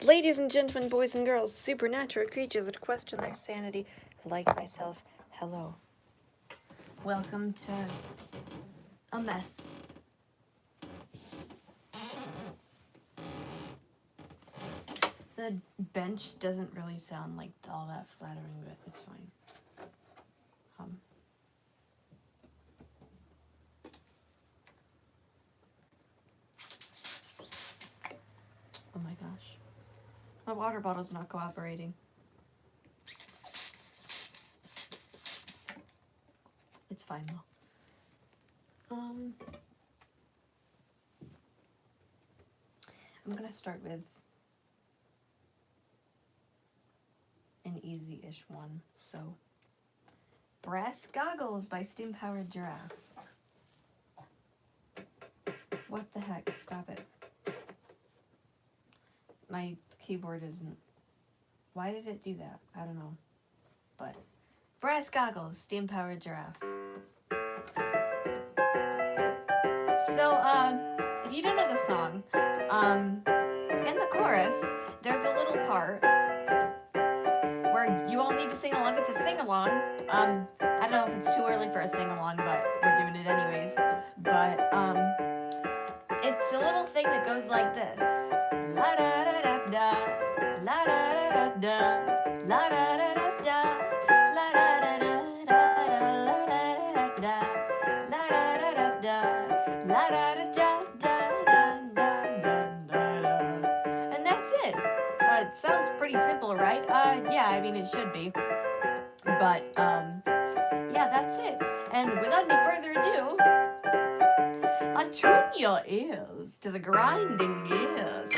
Ladies and gentlemen, boys and girls, supernatural creatures that question their sanity, like myself, hello. Welcome to a mess. The bench doesn't really sound like all that flattering, but it's fine. Oh my gosh. My water bottle's not cooperating. It's fine though. I'm gonna start with an easy-ish one. So, Brass Goggles by Steam Powered Giraffe. What the heck? Stop it. My keyboard isn't... Why did it do that? I don't know. But, Brass Goggles, Steam Powered Giraffe. So, if you don't know the song, in the chorus, there's a little part where you all need to sing along. It's a sing-along. I don't know if it's too early for a sing-along, but we're doing it anyways. But, it's a little thing that goes like this. La-da-da-da-da, la-da-da-da-da, la-da-da-da-da, la-da-da-da-da-da, la-da-da-da-da, la-da-da-da-da-da-da-da-da. And that's it. It sounds pretty simple, right? Yeah, I mean, it should be. But, yeah, that's it. And without any further ado, tune your ears to the grinding gears.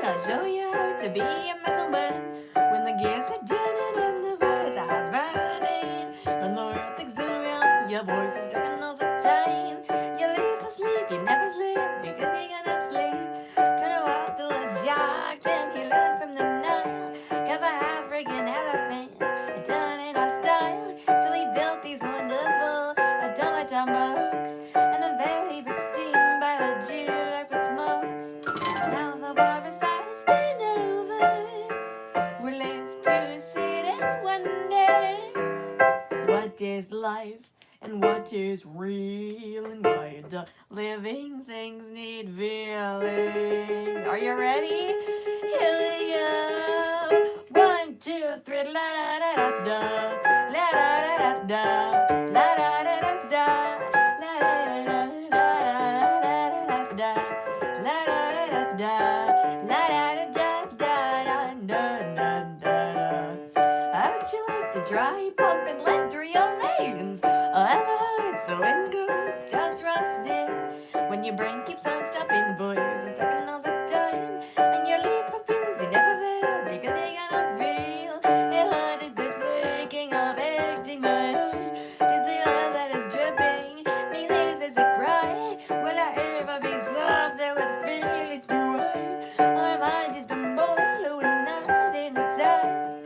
I'll show you how to be a metal man. When the gears are turning and the fires are burning, when the earth exudes, your voice is talking all the time. You live for sleep, you never sleep because you cannot sleep. Gonna walk through the shark, then you learn from the Nile. Cover African elephants and turn in our style. So we built these wonderful automaton books and a very big steam by the giraffe with smokes. Now the war is past and over. We're left to sit and wonder what is life and what is real, and why do living things need feeling. Are you ready? Here we go. 1, 2, 3, la da da da da, la da da da da, la da da da da, la da da da da, la da da da da, la da da da da da da da. How'd you like to dry pump and let through your lanes? Ever heard so in good starts rusting when your brain keeps on stopping, boys is talking all the time, and your leap of feels you never fail because you cannot feel. And what is this leaking of acting my eye? Is the oil that is dripping? Me this is a cry. Will I ever be something with feelings to hide? Or am I just a boy with nothing inside?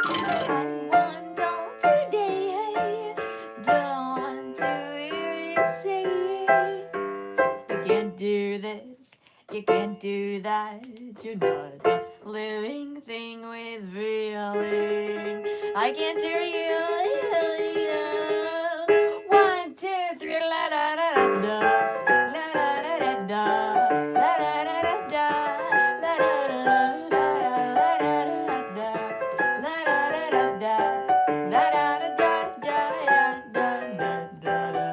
I want all today. Don't want to hear you say you can't do this, you can't do that. You're not a living thing with feeling. I can't hear you. 1, 2, 3, la da da da da, la da da da da, la da da da da, la da da da da, la da da da da, la da da da da, la da da da da.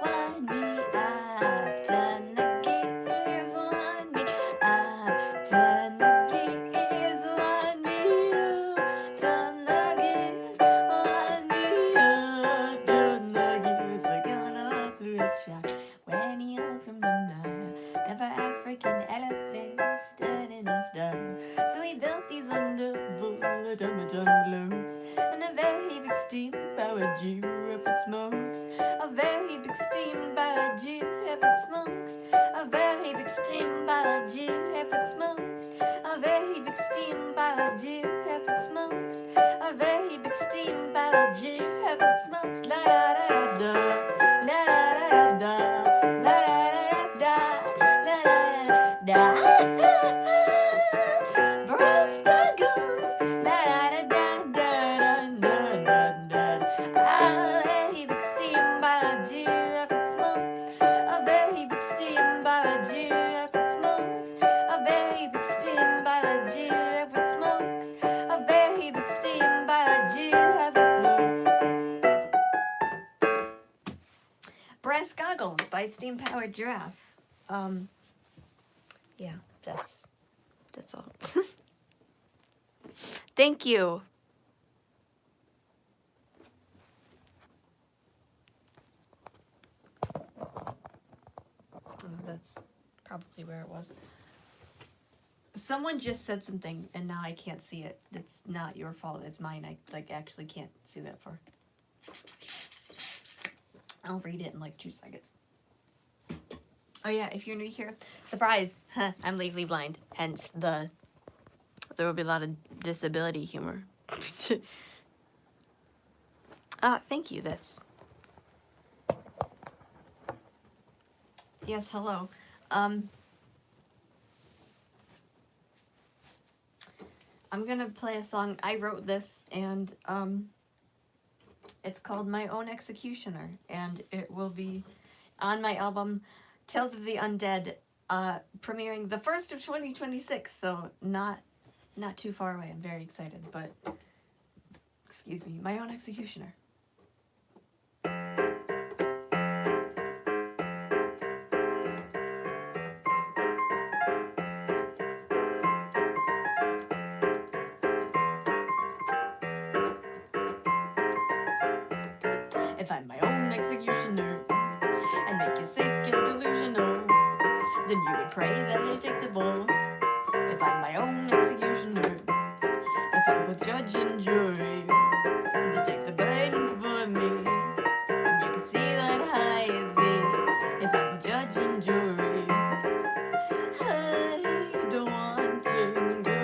Wind me up, turn the gears, wind me up, turn the gears, wind me up, turn the gears, wind me up, turn the gears. We're gonna walk through this shack when you're from the Nile. Never African elephants stood in a style. So we built these wonderful automaton globes and a very big steam powered giraffe that smokes. A very big steam powered giraffe that smokes. A very big steam powered giraffe that smokes. A very big steam powered giraffe that smokes. A very big steam powered giraffe that smokes. La da da da da, la da da da, la da da da, la da da da. steamboat, if it smokes. A very big steamboat, if it smokes. Brass Goggles by Steam Powered Giraffe. Yeah, that's all. Thank you. Oh, that's probably where it was. Someone just said something and now I can't see it. It's not your fault. It's mine. I actually can't see that far. I'll read it in like 2 seconds. Oh yeah, if you're new here, surprise! I'm legally blind. Hence there will be a lot of disability humor. Thank you. That's yes. Hello. I'm gonna play a song. I wrote this, and it's called My Own Executioner, and it will be on my album Tales of the Undead, premiering the 1st of 2026, so not too far away. I'm very excited, but excuse me, My Own Executioner. If I'm my own executioner and make you sick and delusional, then you would pray that I take the bull. If I'm my own executioner, if I'm both judge and jury, to take the burden for me, and you can see that I see. If I'm both judge and jury, I don't want to go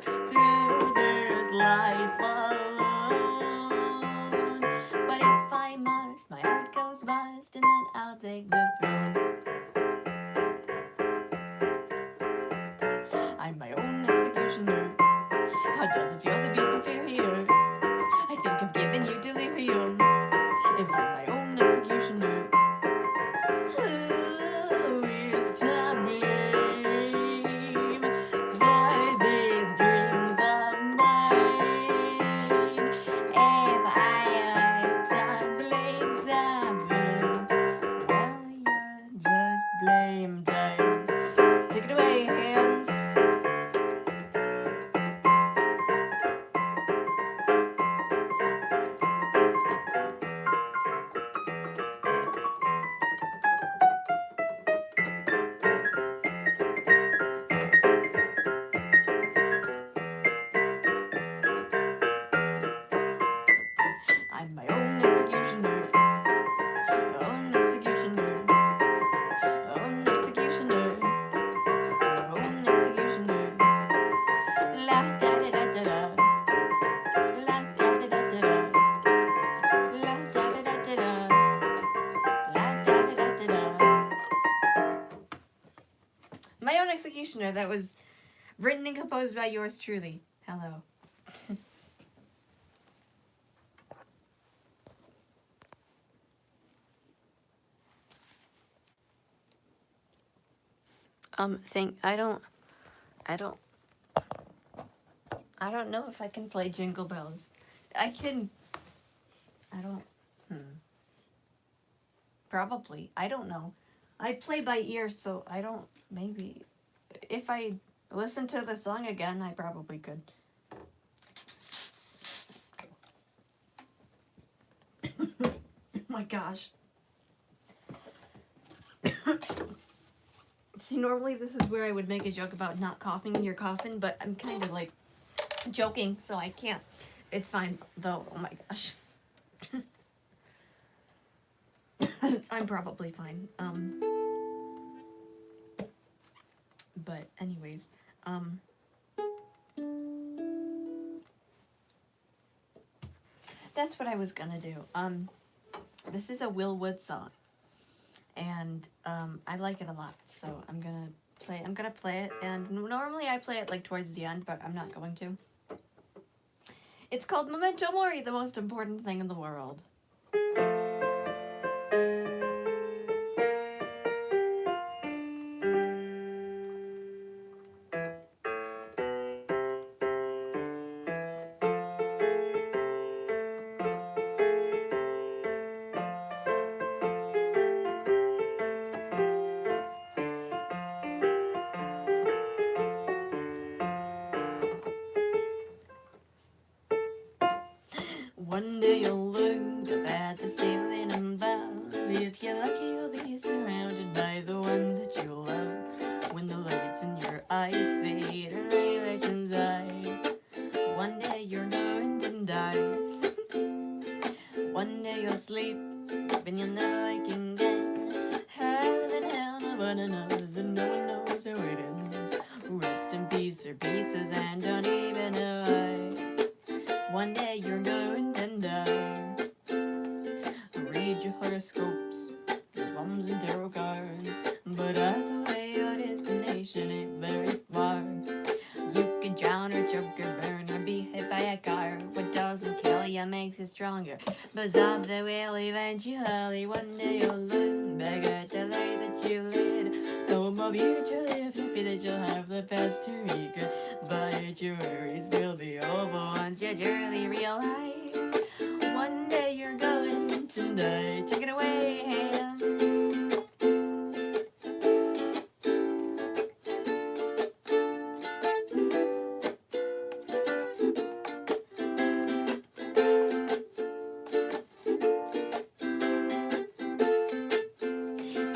through this life alone. But if I must, my heart goes bust, and then I'll take the throne. I'm my own executioner. How does it feel to be inferior? I think I've given you delirium. If I'm my own executioner, who is to blame for these dreams of mine? If I were to blame something, well, you just blame time. Take it away, hands. I'm my own executioner. Own executioner. Own executioner. Own executioner. La da da da da da. La da da da da da. La da da da da da. La da da da da da. My Own Executioner. That was written and composed by yours truly. Hello. I don't know if I can play Jingle Bells. I don't, probably. I don't know. I play by ear, so I don't, maybe, if I listen to the song again, I probably could. Oh my gosh. See, normally this is where I would make a joke about not coughing in your coffin, but I'm kind of like joking, so I can't. It's fine, though. Oh my gosh. I'm probably fine. But anyways, that's what I was gonna do. This is a Will Wood song, and I like it a lot, so I'm gonna play it, and normally I play it like towards the end, but I'm not going to. It's called Memento Mori, the most important thing in the world. One day you'll look up at the ceiling above. If you're lucky, you'll be surrounded by the ones that you love. When the lights in your eyes fade and the elections die, one day you're going to die. One day you'll sleep and you'll never wake again. Heaven, hell, but another, no one knows how it ends. Rest in peace or pieces and don't even know why. One day you're going to die. Read your horoscopes, your bums and tarot cards, but either way your destination ain't very far. You can drown or choke or burn or be hit by a car. What doesn't kill you makes you stronger. But of the will eventually. One day you'll look back at the life that you led. Hope of future live happy that you'll have the past to regret. But your worries will be over once you truly realize one day you're going to die. Take it away, hands.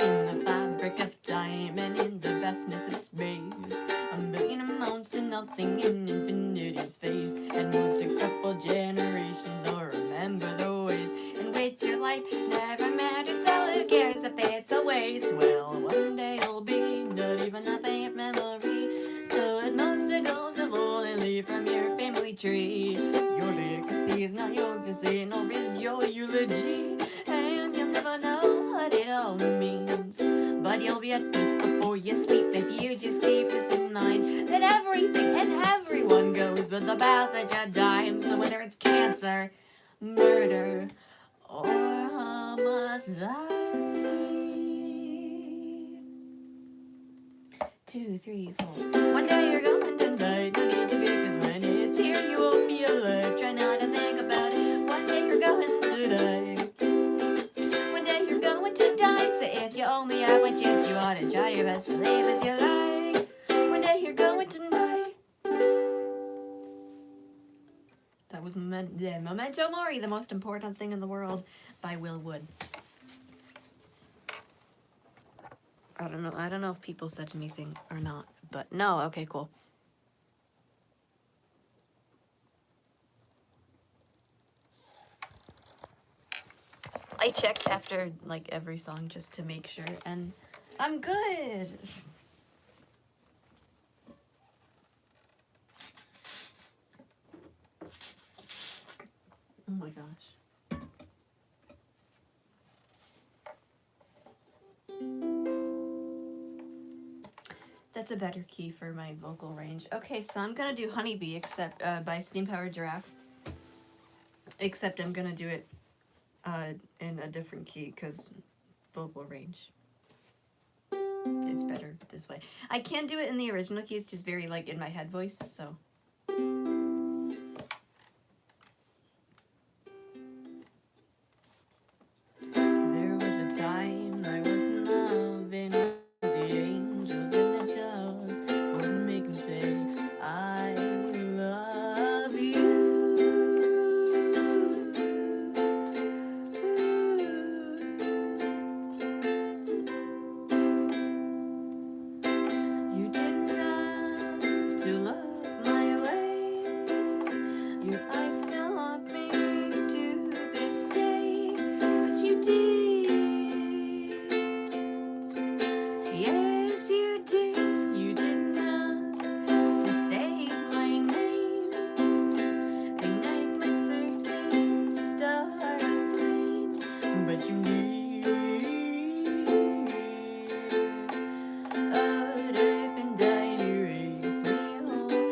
In the fabric of time and in the vastness of space, a million amounts to nothing in infinity's face. And most a couple generations will remember the ways in which your life never mattered. So who cares if it's a waste? Well, one day you'll be not even a faint memory. So at most it goes to only leave from your family tree. Your legacy is not yours to say, nor is your eulogy. And you'll never know what it all means. But you'll be at peace before you sleep if you just keep this in mind, that everything and everyone goes with the passage of time. So whether it's cancer, murder, or homicide. 2, 3, 4. One day you're going to die. No need to fear, 'cause when it's here you won't be alive. Try not to think about it. One day you're going to die. One day you're going to die. So if you only have one chance, you ought to try your best to live as you like. One day you're going to die. That was Memento Mori, the most important thing in the world, by Will Wood. I don't know if people said anything or not, but no, okay, cool. I checked after like every song just to make sure, and I'm good. Oh my gosh. That's a better key for my vocal range. Okay, so I'm gonna do Honeybee except by Steam Powered Giraffe. Except I'm gonna do it in a different key because vocal range. It's better this way. I can do it in the original key, it's just very like in my head voice, so. There was a time I was loving the angels and the doves would make me say, I love you. You didn't have to look my way. Your eyes still haunt me to this day, but you did. Yes, you did. You did not to say my name. Ignite my circuit, start a flame, but you did. A deep and dying erase me whole.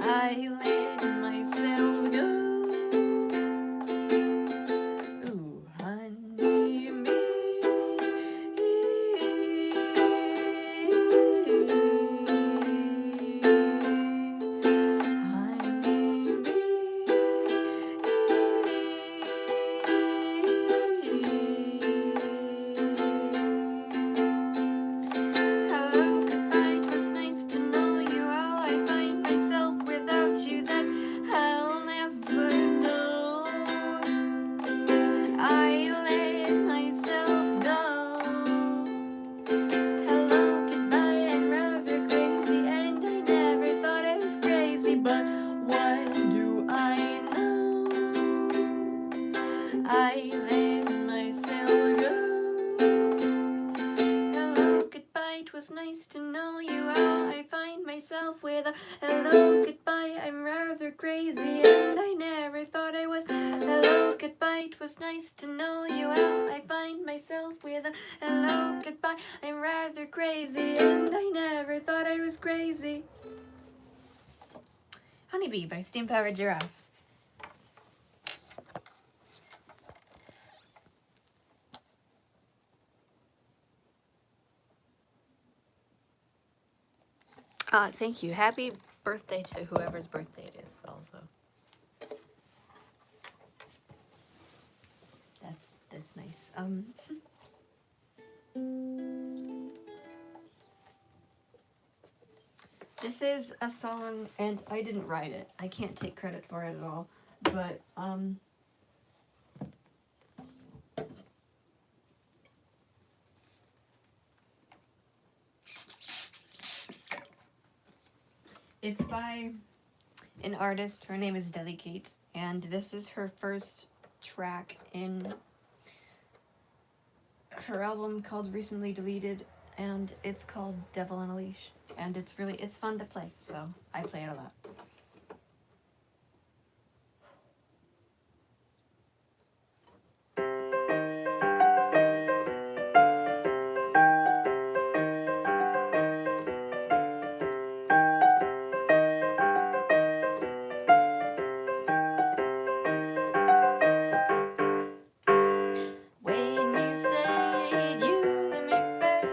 I let myself go. Ooh, honey, me. Hello, goodbye, it was nice to know you. How I find myself without you, that I'll never know. I let myself go. Hello, goodbye, I'm rather crazy, and I never thought I was crazy, but what do I know? I let myself go. Hello, goodbye, it was nice to know you. How I find myself with a hello, goodbye, I'm rather crazy, and I never thought I was. Hello, goodbye, it was nice to know you. How I find myself with a hello, goodbye, I'm rather crazy, and I never thought I was crazy. Honeybee by Steam Powered Giraffe. Thank you. Happy birthday to whoever's birthday it is also. That's nice. This is a song, and I didn't write it. I can't take credit for it at all. But it's by an artist. Her name is Delicate, and this is her first track in her album called Recently Deleted, and it's called Devil on a Leash, and it's fun to play, so I play it a lot. When you say you let me back,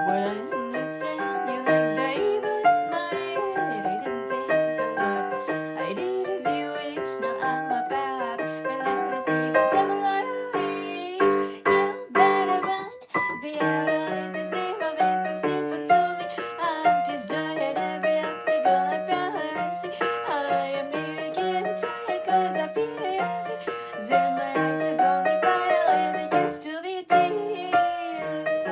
well, I understand you like they put my head. I didn't think of love. I did as you wish. Now I'm about relentless evil devil on a leash. You better run. The outline is never meant to simple to me. I'm destroying every obstacle I promise. I am making tired 'cause I feel heavy. In my eyes there's only fire and there used to be tears.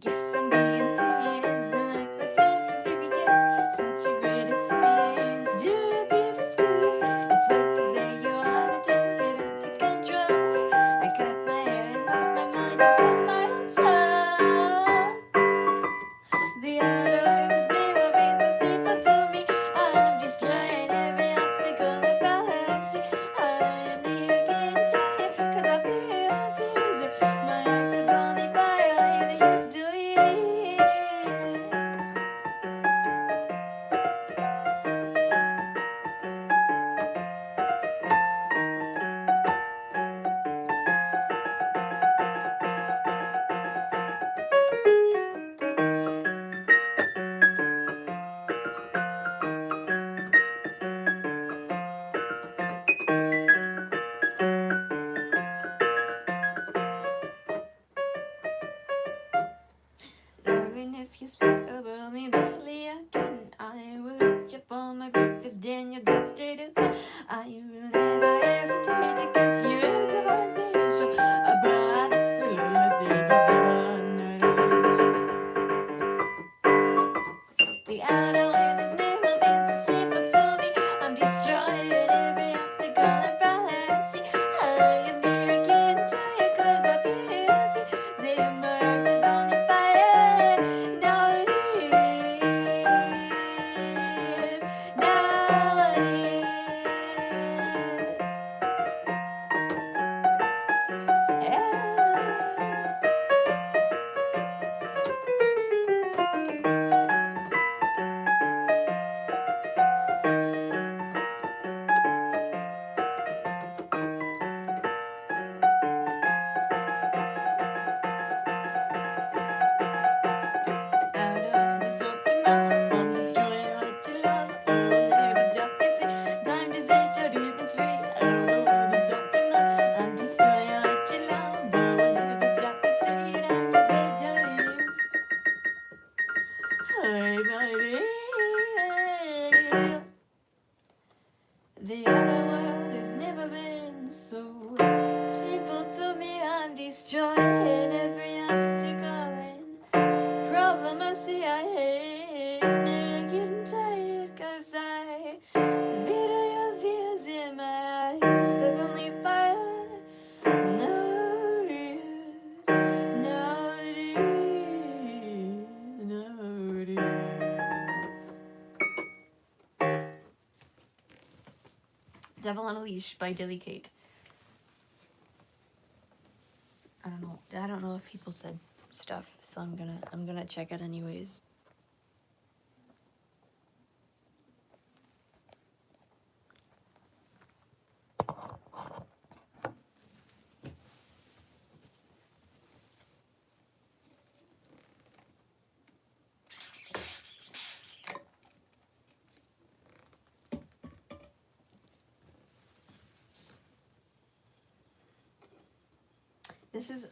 Yes, I'm being serious, I like myself oblivious. Such a great experience, do it be mysterious. It's not to say you wanna take it under control. I cut my hair and lost my mind inside my own soul. The outer is never been so simple to me. I'm destroying every obstacle I pass. I'm getting tired 'cause I feel busy. My eyes is only fire and it used to be this. Darling, if you speak about me badly again, I will eat you for my breakfast, then you'll go straight to bed. I will never hesitate to kick you as a violation. But let's see the devil on a leash. The outer line has never been so simple to me. I'm destroying every obstacle I pass. I am making tired 'cause I feel heavy. Say my earth is only fire. Now it is. Now it is. The other world has never been so simple to me. I'm destroying every obstacle and problem I see ahead. And I'm getting tired cause I video your fears in my eyes. There's only fire. No it is. No it is. No it is. Devil on a Leash by Dilly Kate. I don't know if people said stuff, so I'm gonna check it anyways.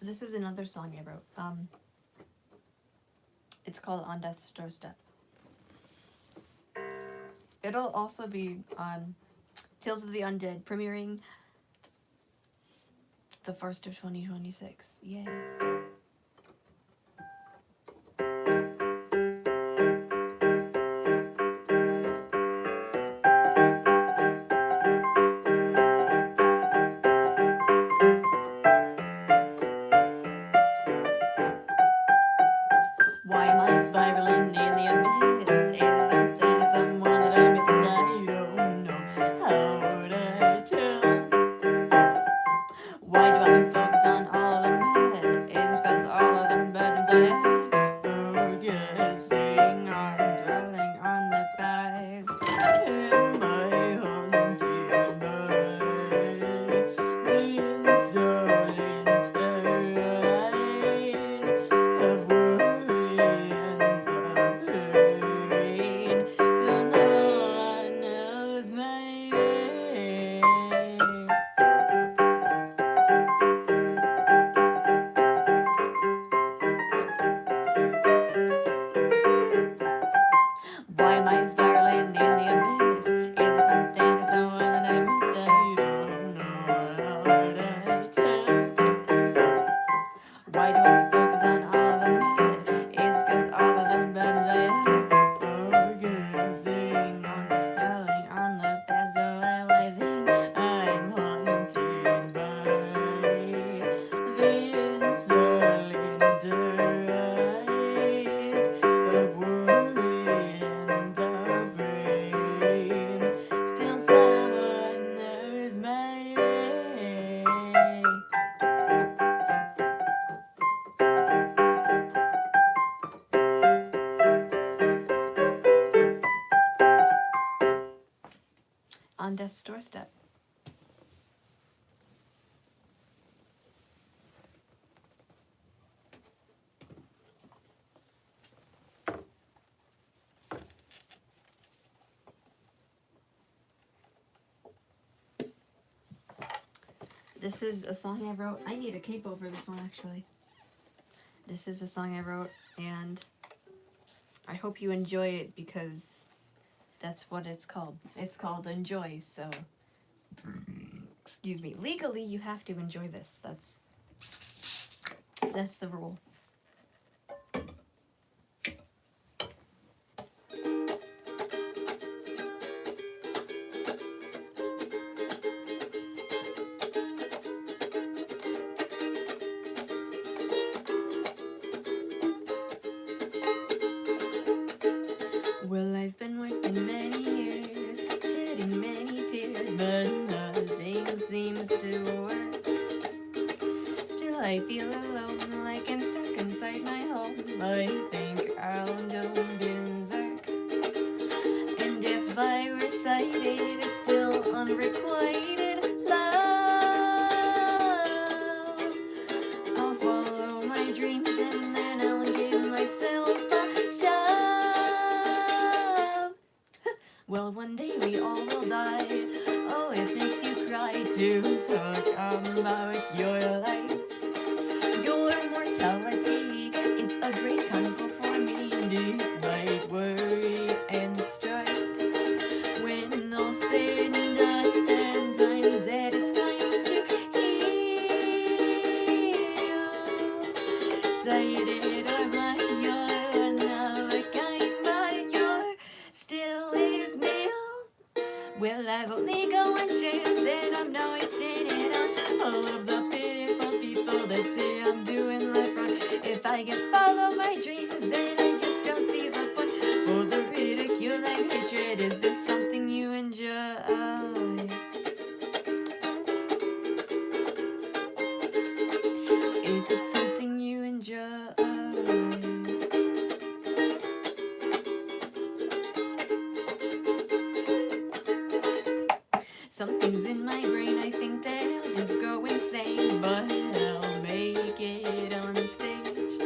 This is another song I wrote. It's called On Death's Doorstep. It'll also be on Tales of the Undead, premiering the 1st of 2026. Yay. Why am I spiraling in the abyss? Is something someone that I missed? I don't know how would I tell. Why do I focus on all of them bad? Is it because all of them bad and bad? Focusing on dwelling on the past. Am I haunted by the insolent eyes of worry and the pain? And all I know is my name. Why am I spiraling in the abyss? Is there something or someone that I missed? I don't know how to tell. Why do I focus on all of them bad? It's cause all of them bad and focusing on dwelling on the past. So well, I think I'm haunted by the insolent eyes of worry and the brain. Still someone knows my name. On Death's Doorstep. This is a song I wrote. I need a cape over this one, actually. This is a song I wrote, and I hope you enjoy it because that's what it's called. It's called Enjoy, so excuse me. Legally, you have to enjoy this. That's the rule. Well, I've been working many years, shedding many tears, but nothing seems to work. Still, I feel alone, like I'm stuck inside my home. I think I'll go berserk. And if I recited, it's still unrequited love. I'll follow my dreams and then I'll give myself a shove. Well, one day we all will die. Oh, it makes you cry to talk about your life, your mortality. It's a great comfort for me, despite worry and strife. When all said and done, go one chance, and I'm not standing on all of the pitiful people that say I'm doing life wrong. If I can follow my dreams, then I just don't see the point. For the ridicule and hatred, is this something you enjoy? Is it something you enjoy? Something's in my brain, I think that I'll just go insane, but I'll make it on stage.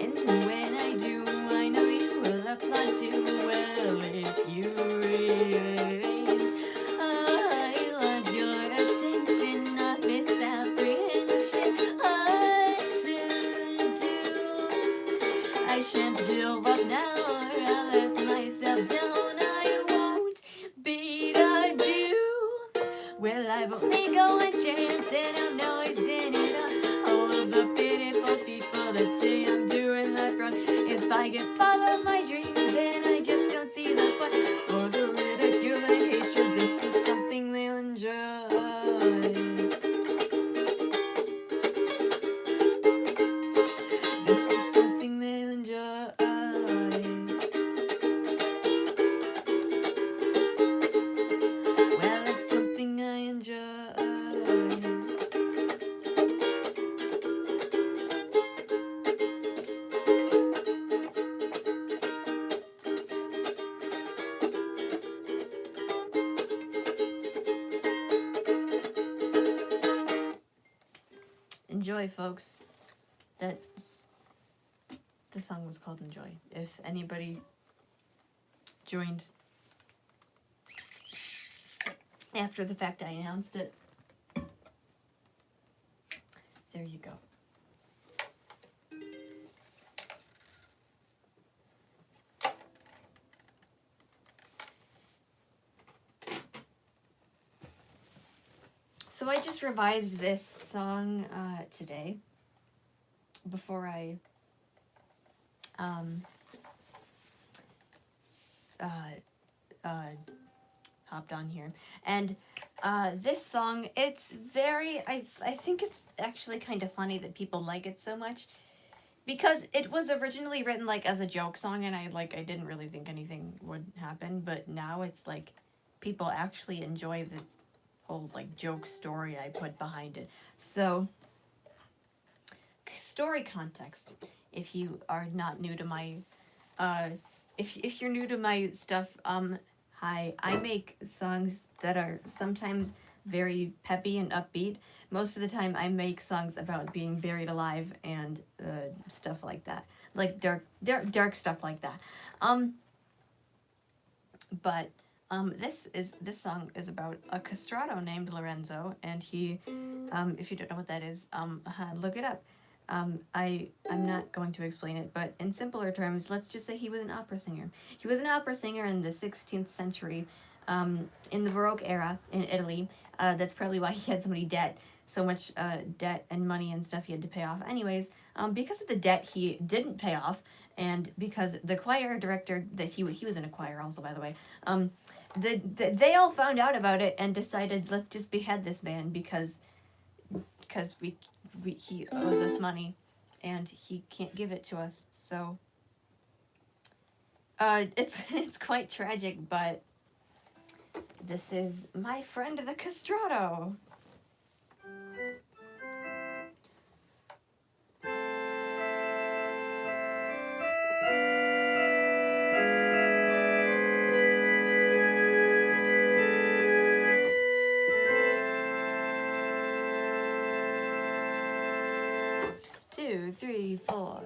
And when I do, I know you will applaud too. Well, if you rearrange, I want your attention, not misapprehension. What to do? I shan't give up now, or I'll let myself down. I won't beat adieu. Well, I've only got one chance, and I'm always in it up. All of the pitiful people that say I'm doing life wrong. If I can follow my dreams, then I just don't see the point. For the ridicule and hatred, this is something they'll enjoy. This is something they'll enjoy. Well, it's something I enjoy. Enjoy, folks. That's the song was called Enjoy. If anybody joined after the fact I announced it, there you go. So I just revised this song today before I hopped on here. And this song, it's very, I think it's actually kind of funny that people like it so much, because it was originally written like as a joke song, and I didn't really think anything would happen, but now it's like people actually enjoy this whole like joke story I put behind it. So, story context, if you are not new to my if you're new to my stuff, hi, I make songs that are sometimes very peppy and upbeat. Most of the time I make songs about being buried alive and stuff like that, like dark stuff like that. But this song is about a castrato named Lorenzo, and he, if you don't know what that is, look it up. I'm not going to explain it, but in simpler terms, let's just say he was an opera singer. He was an opera singer in the 16th century, in the Baroque era in Italy. That's probably why he had so much debt and money and stuff he had to pay off. Anyways, because of the debt he didn't pay off, and because the choir director that he was in a choir also, by the way, they all found out about it and decided, let's just behead this man because he owes us money and he can't give it to us. So it's quite tragic, but this is My Friend the Castrato. Two, three, four.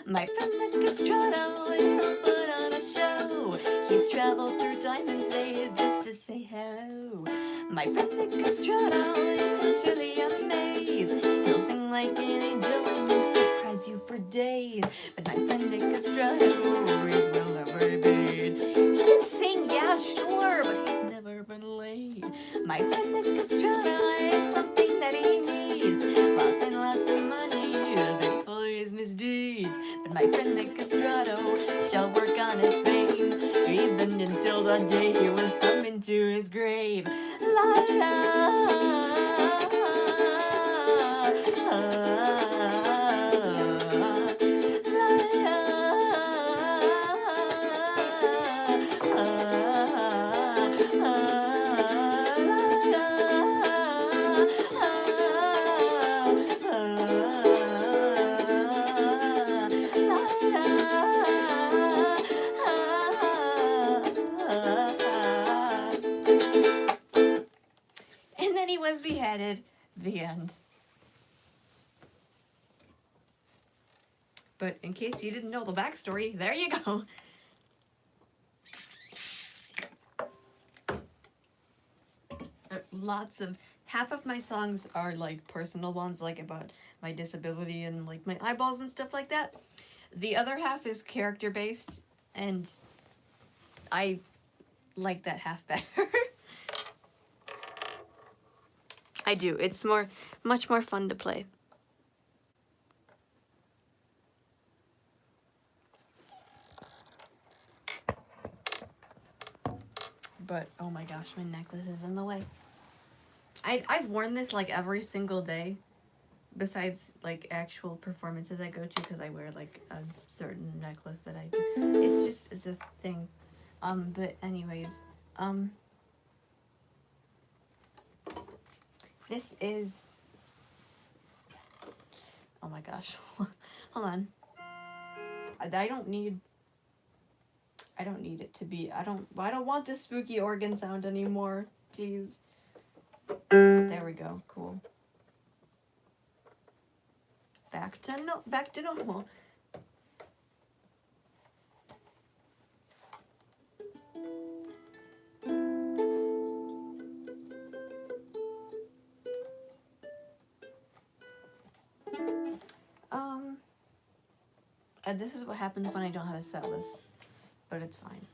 My friend the Castrato, he'll put on a show. He's traveled through time and space just to say hello. My friend the Castrato, he'll surely amaze. He'll sing like an angel and surprise you for days. But my friend the Castrato is well never been. He can sing, yeah, Yeah, sure, but he's never been laid. My friend Nick Estrada is something that he needs. Lots and lots of money to pay for his misdeeds. But my friend Nick Estrada shall work on his fame, even until the day he was summoned to his grave. La and then he was beheaded. The end. But in case you didn't know the backstory, there you go. Lots of, half of my songs are like personal ones, like about my disability and like my eyeballs and stuff like that. The other half is character based, and I like that half better. I do. It's much more fun to play. But oh my gosh, my necklace is in the way. I've worn this like every single day, besides like actual performances I go to, because I wear like a certain necklace that I do. It's a thing. But anyways, this is, oh my gosh, hold on. I don't need it to be, I don't want this spooky organ sound anymore. Jeez. There we go. Cool. Back to normal. This is what happens when I don't have a set list, but it's fine.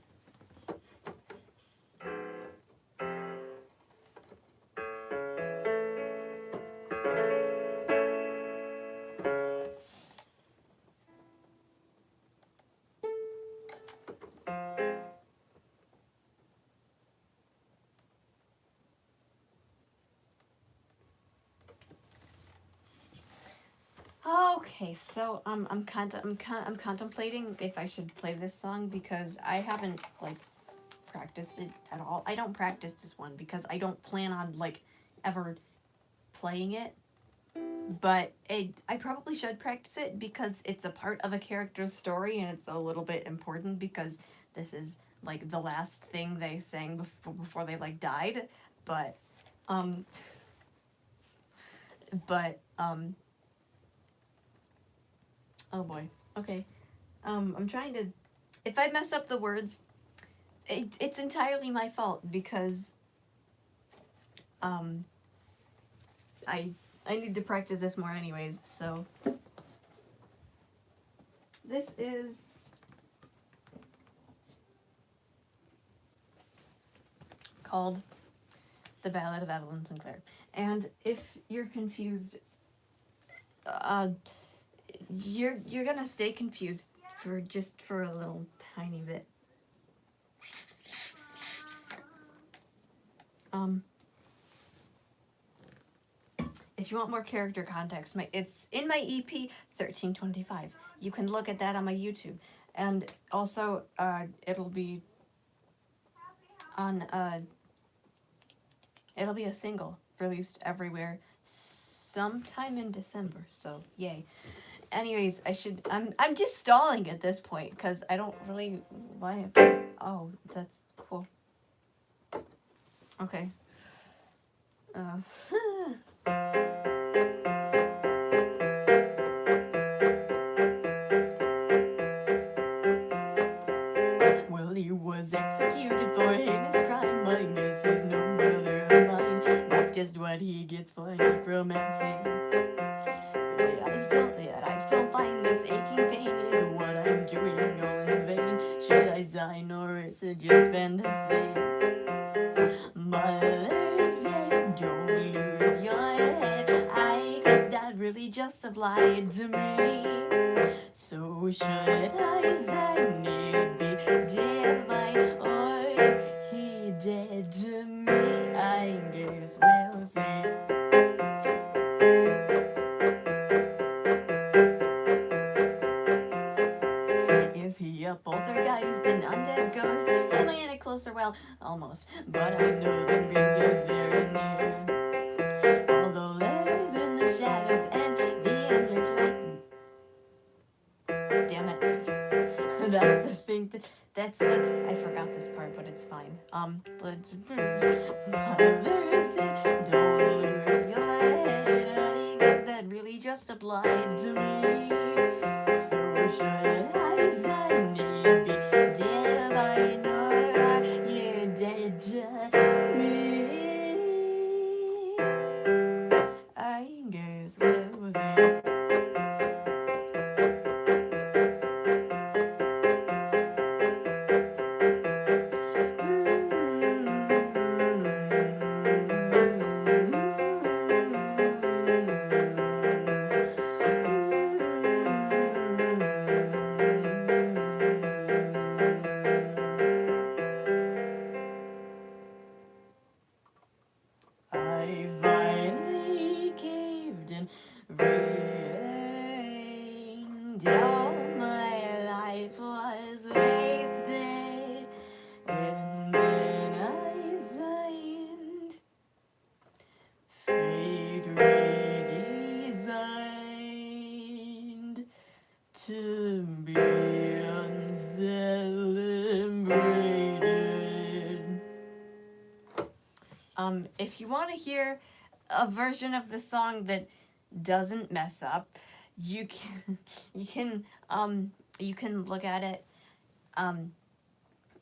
Okay, so I'm contemplating if I should play this song, because I haven't like practiced it at all. I don't practice this one because I don't plan on like ever playing it. But I probably should practice it because it's a part of a character's story, and it's a little bit important because this is like the last thing they sang before they like died. But oh boy. Okay. I'm trying to, if I mess up the words, it's entirely my fault, because I need to practice this more anyways. So this is called The Ballad of Evelyn Sinclair. And if you're confused, you're gonna stay confused for a little tiny bit. If you want more character context, it's in my EP 1325. You can look at that on my YouTube, and also it'll be on it'll be a single released everywhere sometime in December. So yay. Anyways, I'm just stalling at this point because I don't really why. Oh, that's cool. Okay. Well, he was executed for heinous crime. My miss is no brother of mine. That's just what he gets for necromancy. Yet I still find this aching pain is what I'm doing all in vain. Should I line, or is it just fantasy? Mother said, don't lose your head. I guess that really just applied to me. So should I say need be divine, or is he dead to me? I guess we'll see. Is he a poltergeist, an undead ghost? Am I in it closer? Well, almost. But I know the grim gets very near. All the letters in the shadows and the endless light. Damn it. That's the thing. That's the. I forgot this part, but it's fine. Mother said, don't lose your head. I guess that really just applied to me. So should I say need be divine, or are you dead to me? I guess we'll see. I finally caved and reigned. All my life was wasted, and then I signed. Fate redesigned to be uncelebrated. If you want to hear a version of the song that doesn't mess up, you can look at it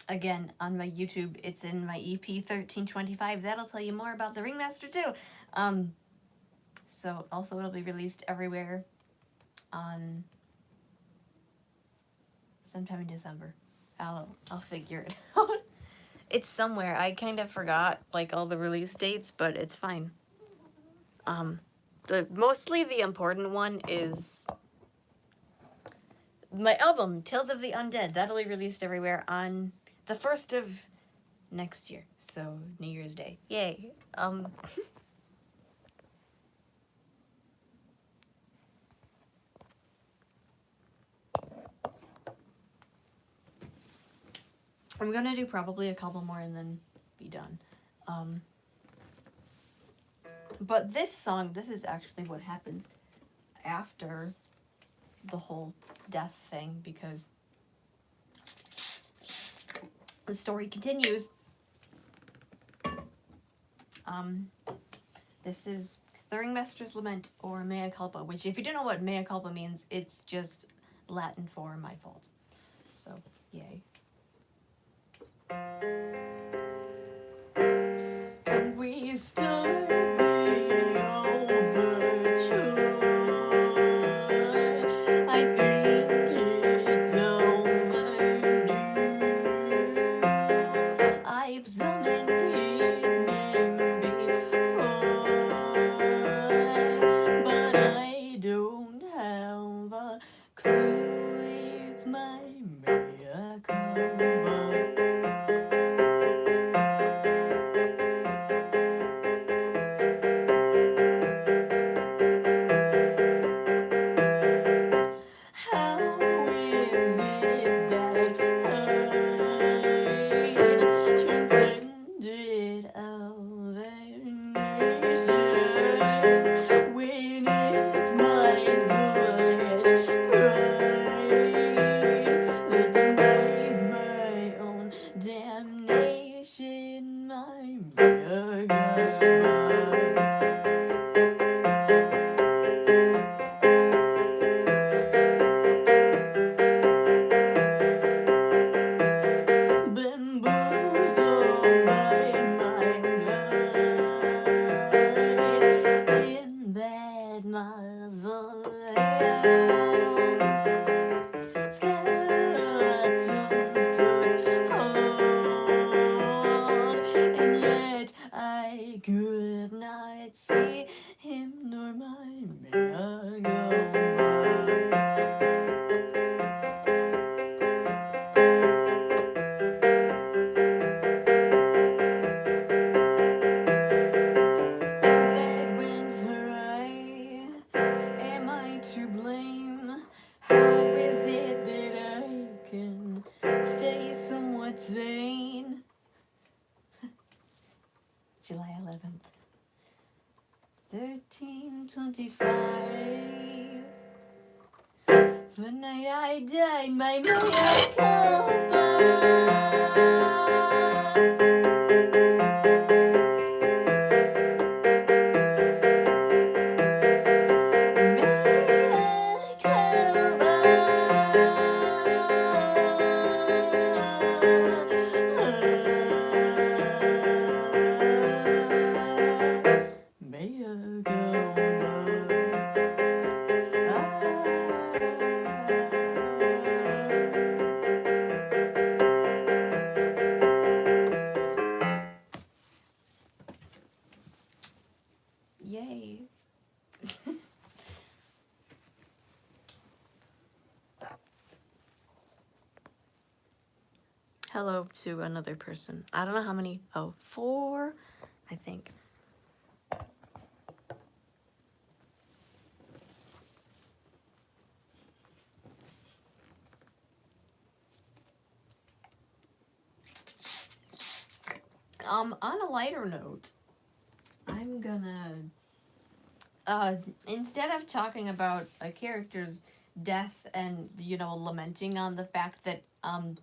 again on my YouTube. It's in my EP 1325. That'll tell you more about the Ringmaster too. So also it'll be released everywhere on sometime in December. I'll figure it out. It's somewhere. I kind of forgot like all the release dates, but it's fine. Mostly the important one is my album, Tales of the Undead. That'll be released everywhere on the 1st of next year. So New Year's Day. Yay. I'm gonna do probably a couple more and then be done. But this song, this is actually what happens after the whole death thing, because the story continues. This is The Ringmaster's Lament, or Mea Culpa, which if you don't know what Mea Culpa means, it's just Latin for my fault. So, yay. And we stood the overture. I think it's overdue. I've summoned his name before, but I don't have a clue. It's my mea culpa. could not see him nor mine. May I go things that went awry. Am I to blame? How is it that I can stay somewhat sane? July 11th, 1325. The night I died, my mea culpa. Yay. Hello to another person. I don't know how many. Oh, 4, I think. On a lighter note, I'm gonna, instead of talking about a character's death and, lamenting on the fact that, I'm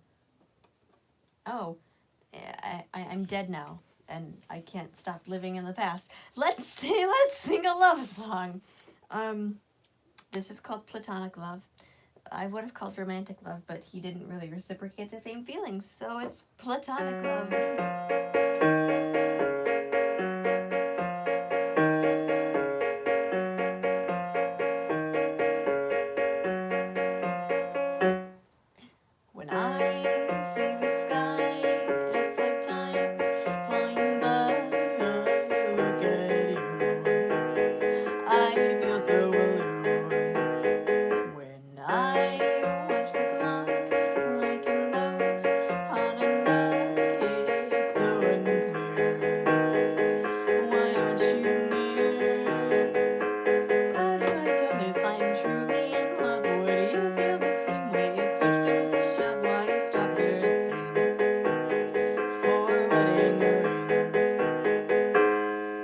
dead now and I can't stop living in the past. Let's sing a love song. This is called Platonic Love. I would have called Romantic Love, but he didn't really reciprocate the same feelings, so it's Platonic Love. When I see the sky, it's like time's flying by. Look at you, I feel so alone. When I watch the clock like a moat on a night, it's so unclear. Why aren't you near? How do I tell if I'm truly in love? Would you feel the same way if push comes to shove? Why stop good things for wedding rings?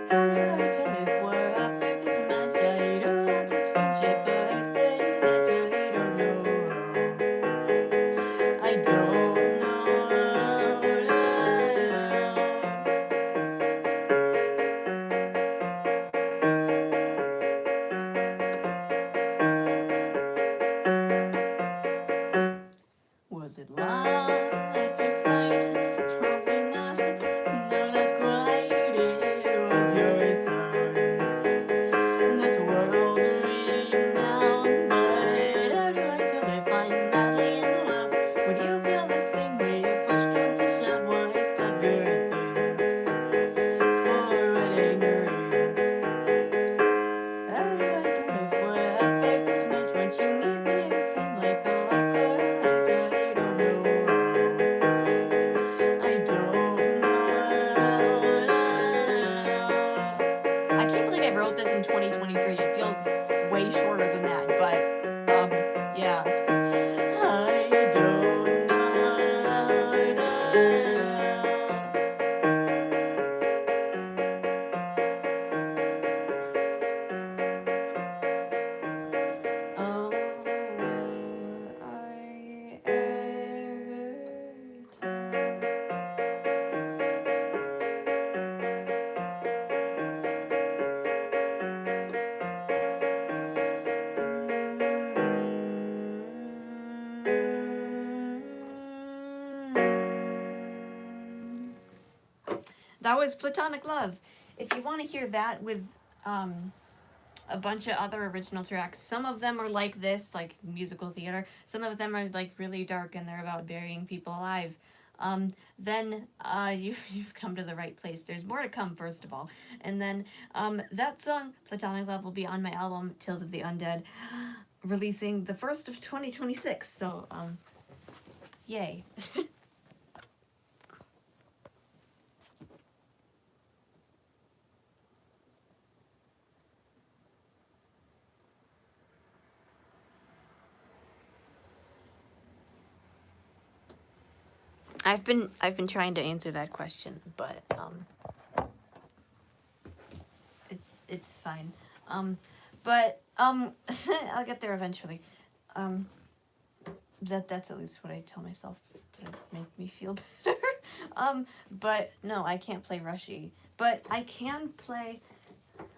How do I tell if we're a perfect match? I don't want this friendship, but I stay that I don't know. I don't know. Was it love at first sight? Probably not. No, not quite. It was your signs. That's world renowned. But how do I tell if I'm madly in love? Would you feel the same way if push comes to shove? Why stop good things for wedding rings? How do I tell if we're a perfect match? Once you meet me, you seem like the luck of I don't know. I don't know. I can't believe I wrote this in 2023. It feels way shorter than that, but yeah. I don't know. Oh, will I ever tell? That was Platonic Love. If you want to hear that with a bunch of other original tracks, some of them are like this, like musical theater. Some of them are like really dark and they're about burying people alive. then you've come to the right place. There's more to come, first of all. And then that song, Platonic Love, will be on my album, Tales of the Undead, releasing the 1st of 2026. So, yay. I've been trying to answer that question, but it's fine. But I'll get there eventually. That's at least what I tell myself to make me feel better. But no, I can't play Rushy, but I can play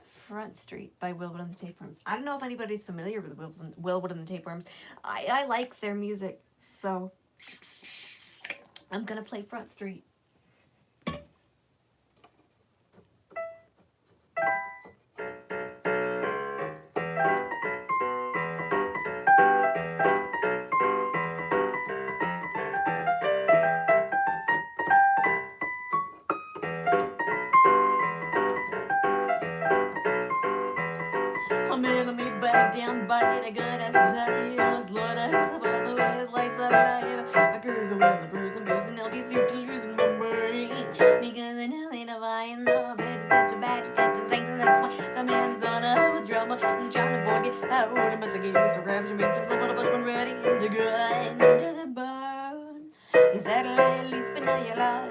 Front Street by Willwood and the Tapeworms. I don't know if anybody's familiar with Willwood and the Tapeworms. I like their music, so I'm gonna play Front Street. I'm in a big back down bite, a good as Lord, I have all the ways, lights of life. I cruise with the bruise and booze, and I'll be soon to losing my brain. Because I know they divine love, it is such a bad things in this way. The man is on a drama, and trying to forget how I must have used to grab some beast of someone was when ready to go into the bone. Is that a little loose, but now you lies?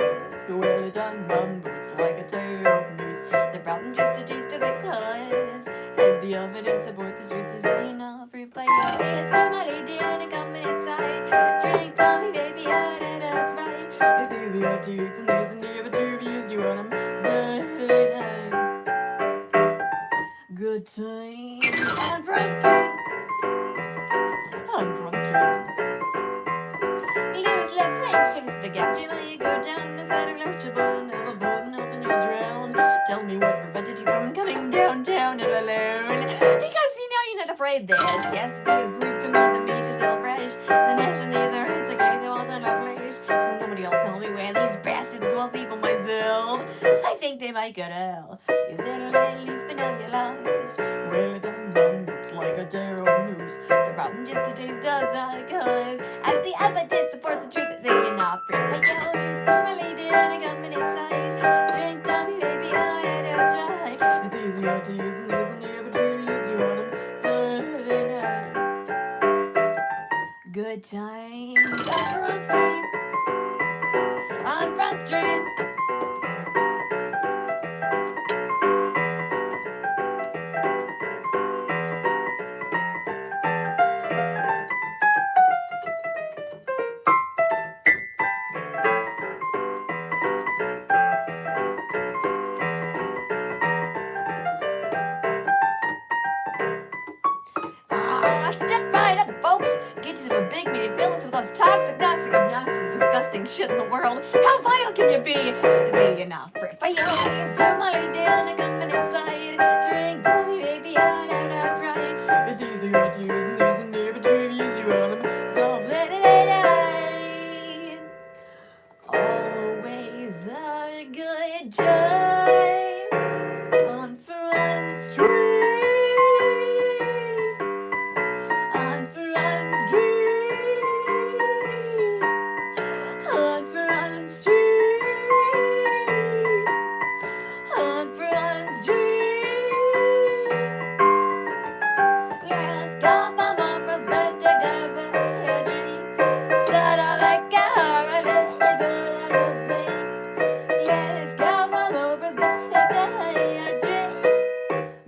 Well, it done mumbles like a tail noose. The problem just a taste of the cause. As the evidence support the truth is really enough. Free by your face, somebody did and coming inside. Drink, tell me, baby, how that's right. It's easier to use and there's never two views. You want them good times on Front Street. On Front Street. Lose love's anxious, forget me when you go down the side of Loachable. Never board and open your drown. Tell me what prevented you from coming downtown and alone. Because we know you're not afraid there's just this group to me, the meat is all fresh. The nation either it's okay, there wasn't a flesh. So nobody will tell me where these bastards go, I'll see for myself. I think they might get hell. You said a little loose, but now you're lost. Well, it done lumps like a terrible news. The problem just a taste of the cause. As the evidence supports the truth, say you're not free. But yours, to my lady, and I'm coming inside. Drink, tell me, baby, oh, yeah, that's right. It's easier to use and there's never to use. You want them Saturday night. Good times on Front Street. On Front Street. Step right up, folks. Get to a big meaty feelings with those toxic, obnoxious, disgusting shit in the world. How vile can you be? Is it enough for you? It's Molly down and coming inside. Drink, tell me, baby, oh, that's right. It's easier to use and there's never to use. You want them stop letting it always a good time on Front Street.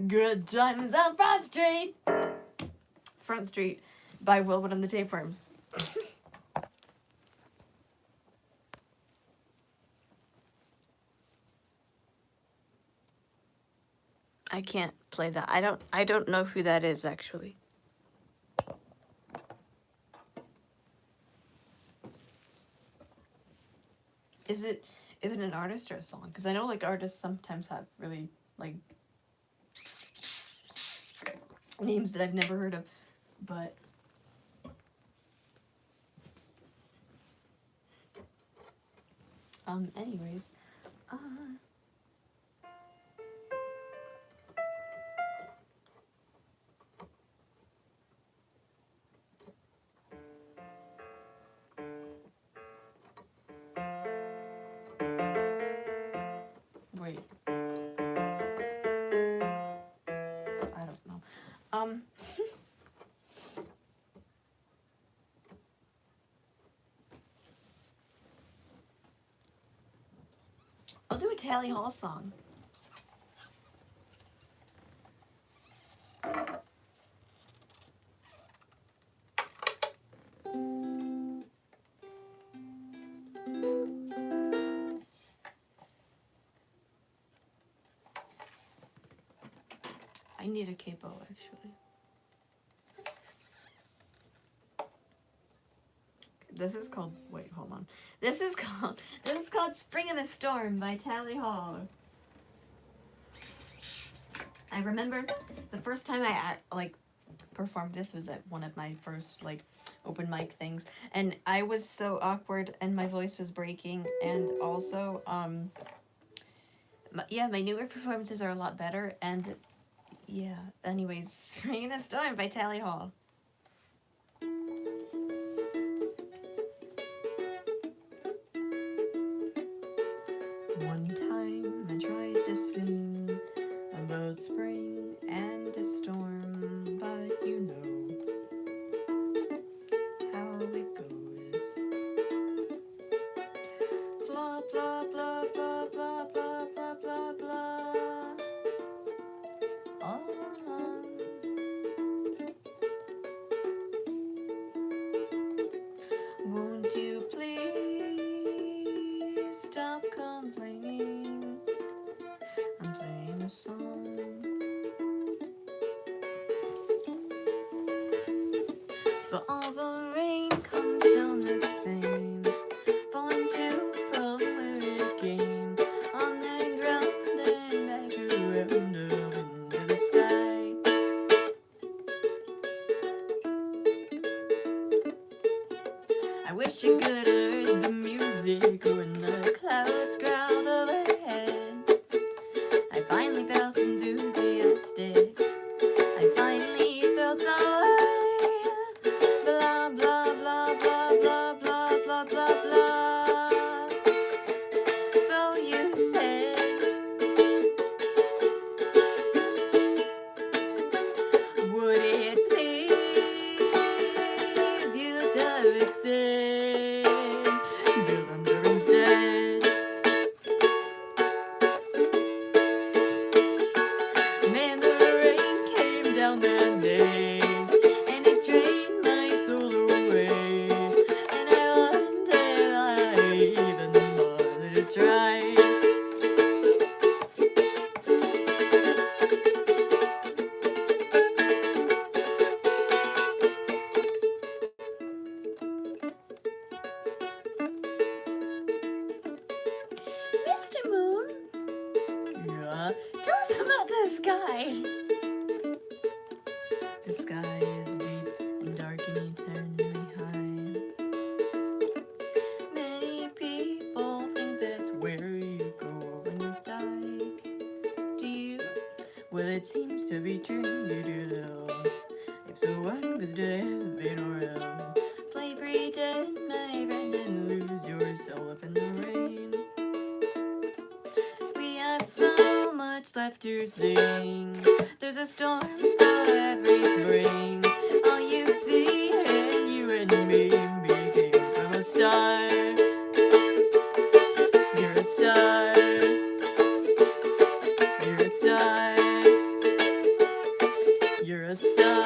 Good times on Front Street. Front Street by Willwood and the Tapeworms. I can't play that. I don't know who that is actually. Is it an artist or a song? Because I know like artists sometimes have really like names that I've never heard of, but Anyways, wait. I don't know. I'll do a Tally Hall song. I need a capo, actually. This is called, wait, hold on. This is called Spring in a Storm by Tally Hall. I remember the first time I performed this was at one of my first open mic things, and I was so awkward and my voice was breaking, and also my newer performances are a lot better, and yeah, anyways, Spring in a Storm by Tally Hall. One time I tried to sing about spring and a storm, but you know how it goes. Blah, blah, blah, blah, blah, blah, blah, blah, blah. All along. Won't you please stop complaining? I'm playing a song. But all the rain comes down the same, falling to from where it came, on the ground and back around up into the sky. I wish you could have heard the music when the clouds growled overhead. I finally felt enthusiastic. I finally felt alright. Blah, blah, blah, blah, blah, blah, blah, blah, blah. So you said, would it please you to listen? The thunder instead. Man, the rain came down that day, and it drained my soul away. And I wonder if I even bothered to try. Mr. Moon? Yeah? Tell us about the sky. The sky is deep and dark and eternally high. Many people think that's where you go when you die. Do you? Well, it seems to be true, you do though. If someone goes to heaven or hell, play pretend, my friend, and lose yourself in the rain. We have so much left to sing. There's a storm for every spring. All you see and you and me became from a star. You're a star. You're a star. You're a star.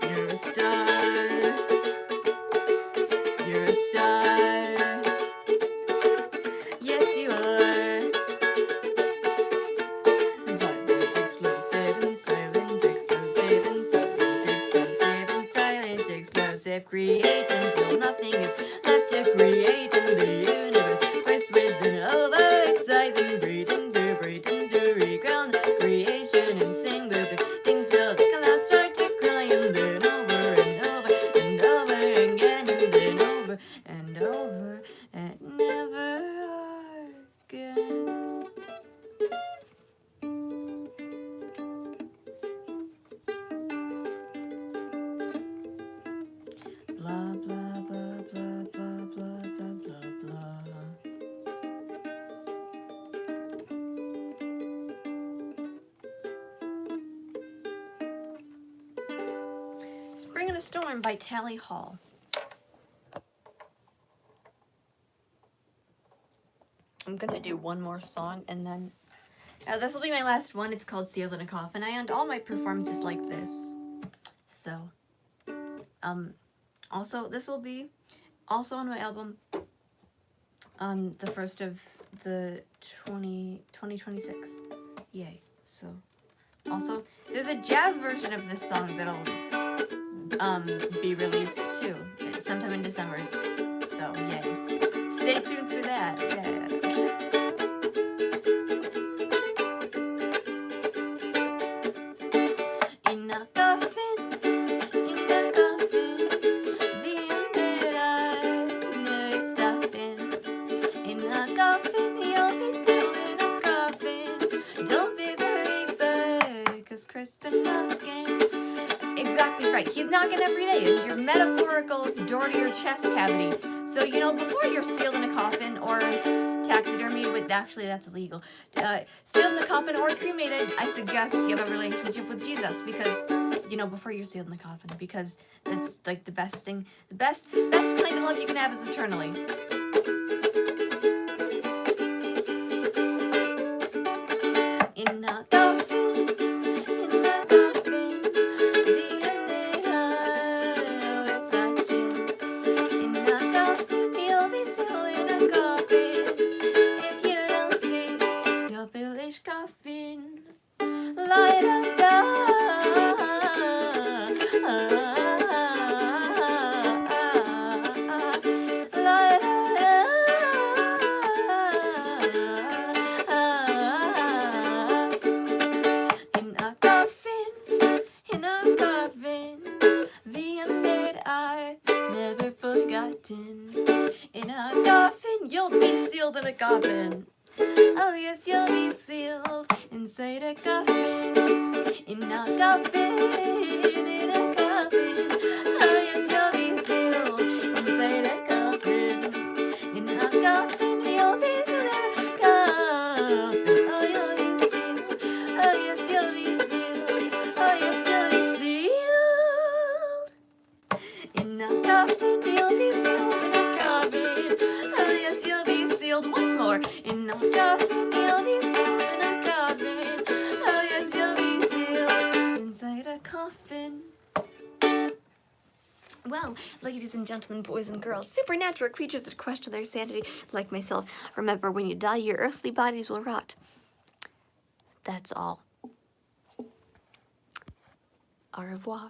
You're a star. You're a star. Yes, you are. Silent, explosive, and silent, explosive, and silent, explosive, and silent, explosive. Create until nothing is left to create in the universe. With an overexcite and breathe into reground creation and sing the thing till the clouds start to cry, and then over and over and over again, and then over and over Bring in a Storm by Tally Hall. I'm gonna do one more song and then this will be my last one. It's called Sealed in a Coffin. I end all my performances like this. So, also this will be also on my album on the 1st of the 2026. Yay. So, also, there's a jazz version of this song that'll be released too, sometime in December. So, yay. Stay tuned for that. Yeah. In a coffin, the end I never stopping. In a coffin, you'll be sealed in a coffin. Don't be the reaper, 'cause Christ's knocking. Exactly right. He's knocking every day in your metaphorical door to your chest cavity. So, you know, before you're sealed in a coffin or taxidermy, but actually that's illegal. Sealed in a coffin or cremated, I suggest you have a relationship with Jesus because, you know, before you're sealed in the coffin, because that's like the best thing, the best kind of love you can have is eternally. In a coffin, the ended heart is watching. In a coffin, you'll be sealed in a coffin. If you don't see your foolish coffin, light up in a coffin, you'll be sealed in a coffin. Oh yes, you'll be sealed inside a coffin. In a coffin, in a coffin. Oh yes, you'll be sealed inside a coffin. In a coffin, you'll be sealed in a coffin. Oh, you'll be sealed. Oh yes, you'll be sealed. Oh yes, you'll be sealed. In a coffin, you'll be sealed in a coffin. Oh yes, you'll be sealed once more. In a coffin, you'll be sealed in a coffin. Oh yes, you'll be sealed inside a coffin. Well, ladies and gentlemen, boys and girls, supernatural creatures that question their sanity, like myself, remember when you die, your earthly bodies will rot. That's all. Au revoir.